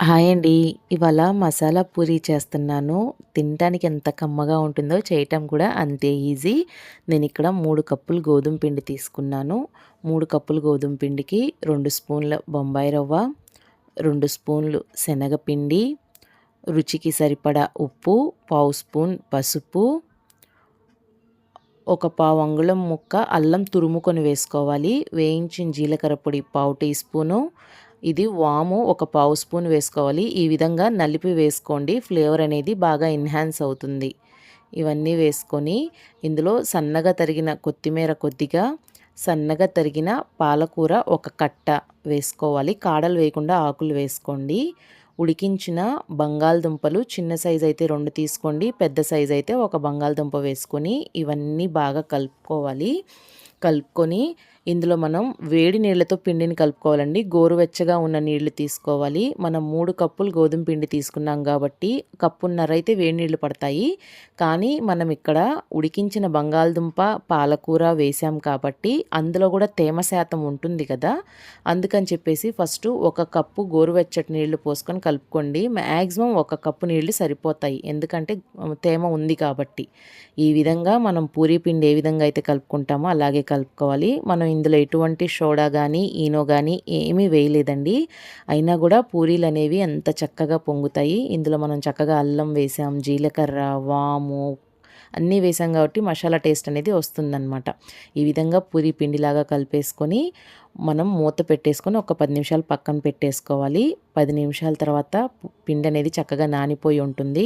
Hi అండి. ఇవాళ మసాలా పూరి చేస్తున్నాను. తినటానికి ఎంత కమ్మగా ఉంటుందో చేయటం కూడా అంతే ఈజీ. నేనిక్కడ 3 కప్పులు గోధుమ పిండి తీసుకున్నాను. 3 కప్పులు గోధుమ పిండికి 2 స్పూన్ల బొంబాయి రవ్వ, 2 స్పూన్లు శనగపిండి, రుచికి సరిపడా ఉప్పు, పావు స్పూన్ పసుపు, ఒక పావు అంగుళం ముక్క అల్లం తురుముకొని వేసుకోవాలి. వేయించిన జీలకర్ర పొడి పావు టీ స్పూను, ఇది వాము ఒక పావు స్పూన్ వేసుకోవాలి. ఈ విధంగా నలిపి వేసుకోండి, ఫ్లేవర్ అనేది బాగా ఎన్హాన్స్ అవుతుంది. ఇవన్నీ వేసుకొని ఇందులో సన్నగా తరిగిన కొత్తిమీర కొద్దిగా, సన్నగా తరిగిన పాలకూర ఒక కట్ట వేసుకోవాలి. కాడలు వేయకుండా ఆకులు వేసుకోండి. ఉడికించిన బంగాళదుంపలు చిన్న సైజు అయితే 2 తీసుకోండి, పెద్ద సైజు అయితే ఒక బంగాళదుంప వేసుకొని ఇవన్నీ బాగా కలుపుకొని ఇందులో మనం వేడి నీళ్ళతో పిండిని కలుపుకోవాలండి. గోరువెచ్చగా ఉన్న నీళ్లు తీసుకోవాలి. మనం 3 కప్పులు గోధుమ పిండి తీసుకున్నాం కాబట్టి కప్పున్నర అయితే వేడి నీళ్లు పడతాయి. కానీ మనం ఇక్కడ ఉడికించిన బంగాళదుంప పాలకూర వేసాం కాబట్టి అందులో కూడా తేమ శాతం ఉంటుంది కదా, అందుకని చెప్పేసి ఫస్ట్ 1 కప్పు గోరువెచ్చటి నీళ్లు పోసుకొని కలుపుకోండి. మ్యాక్సిమం 1 కప్పు నీళ్లు సరిపోతాయి, ఎందుకంటే తేమ ఉంది కాబట్టి. ఈ విధంగా మనం పూరీ పిండి ఏ విధంగా అయితే కలుపుకుంటామో అలాగే కలుపుకోవాలి. మనం ఇందులో ఎటువంటి సోడా కానీ ఈనో కానీ ఏమీ వేయలేదండి. అయినా కూడా పూరీలు అనేవి ఎంత చక్కగా పొంగుతాయి. ఇందులో మనం చక్కగా అల్లం వేసాం, జీలకర్ర, వాము అన్నీ వేసాం కాబట్టి మసాలా టేస్ట్ అనేది వస్తుందన్నమాట. ఈ విధంగా పూరీ పిండిలాగా కలిపేసుకొని మనం మూత పెట్టేసుకొని ఒక 10 నిమిషాలు పక్కన పెట్టేసుకోవాలి. 10 నిమిషాల తర్వాత పిండి అనేది చక్కగా నానిపోయి ఉంటుంది.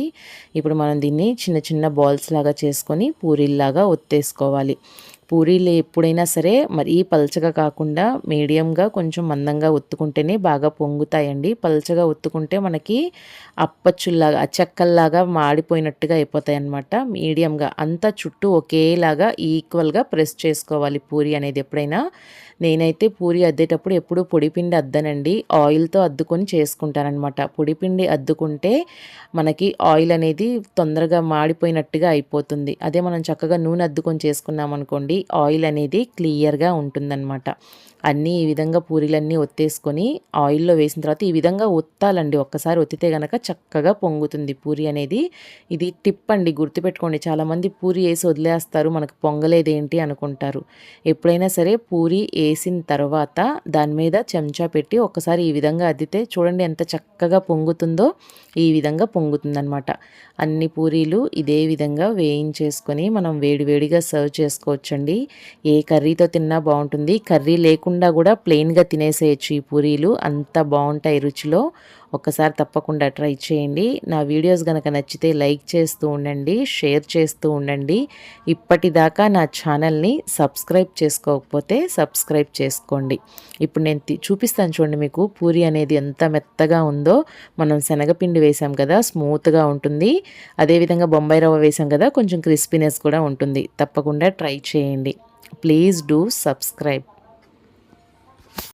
ఇప్పుడు మనం దీన్ని చిన్న చిన్న బాల్స్ లాగా చేసుకొని పూరీల్లాగా ఒత్తేసుకోవాలి. పూరీలు ఎప్పుడైనా సరే మరీ పల్చగా కాకుండా మీడియంగా కొంచెం మందంగా ఒత్తుకుంటేనే బాగా పొంగుతాయండి. పల్చగా ఒత్తుకుంటే మనకి అప్పచ్చుల్లాగా అచ్చక్కల్లాగా మాడిపోయినట్టుగా అయిపోతాయి అన్నమాట. మీడియంగా అంతా చుట్టూ ఒకేలాగా ఈక్వల్గా ప్రెస్ చేసుకోవాలి పూరి అనేది ఎప్పుడైనా. నేనైతే పూరి అద్దేటప్పుడు ఎప్పుడు పొడిపిండి అద్దనండి, ఆయిల్తో అద్దుకొని చేసుకుంటానన్నమాట. పొడిపిండి అద్దుకుంటే మనకి ఆయిల్ అనేది తొందరగా మాడిపోయినట్టుగా అయిపోతుంది. అదే మనం చక్కగా నూనె అద్దుకొని చేసుకున్నాం అనుకోండి, ఆయిల్ అనేది క్లియర్గా ఉంటుందన్నమాట. అన్నీ ఈ విధంగా పూరీలన్నీ ఒత్తేసుకొని ఆయిల్లో వేసిన తర్వాత ఈ విధంగా ఒత్తాలండి. ఒక్కసారి ఒత్తితే గనక చక్కగా పొంగుతుంది పూరి అనేది. ఇది టిప్ అండి, గుర్తుపెట్టుకోండి. చాలామంది పూరి వేసి వదిలేస్తారు, మనకు పొంగలేదేంటి అనుకుంటారు. ఎప్పుడైనా సరే పూరి వేసిన తర్వాత దాని మీద చెంచా పెట్టి ఒక్కసారి ఈ విధంగా అద్దితే చూడండి ఎంత చక్కగా పొంగుతుందో. ఈ విధంగా పొంగుతుందన్నమాట. అన్ని పూరీలు ఇదే విధంగా వేయించేసుకొని మనం వేడివేడిగా సర్వ్ చేసుకోవచ్చండి. ఏ కర్రీతో తిన్నా బాగుంటుంది. కర్రీ లేకుండా కూడా ప్లెయిన్గా తినేసేయచ్చు ఈ పూరీలు, అంత బాగుంటాయి రుచిలో. ఒక్కసారి తప్పకుండా ట్రై చేయండి. నా వీడియోస్ కనుక నచ్చితే లైక్ చేస్తూ ఉండండి, షేర్ చేస్తూ ఉండండి. ఇప్పటిదాకా నా ఛానల్ని సబ్స్క్రైబ్ చేసుకోకపోతే సబ్స్క్రైబ్ చేసుకోండి. ఇప్పుడు నేను చూపిస్తాను చూడండి మీకు పూరి అనేది ఎంత మెత్తగా ఉందో. మనం శనగపిండి వేసాం కదా, స్మూత్గా ఉంటుంది. అదేవిధంగా బొంబాయి రవ్వ వేసాం కదా, కొంచెం క్రిస్పీనెస్ కూడా ఉంటుంది. తప్పకుండా ట్రై చేయండి. Please do subscribe.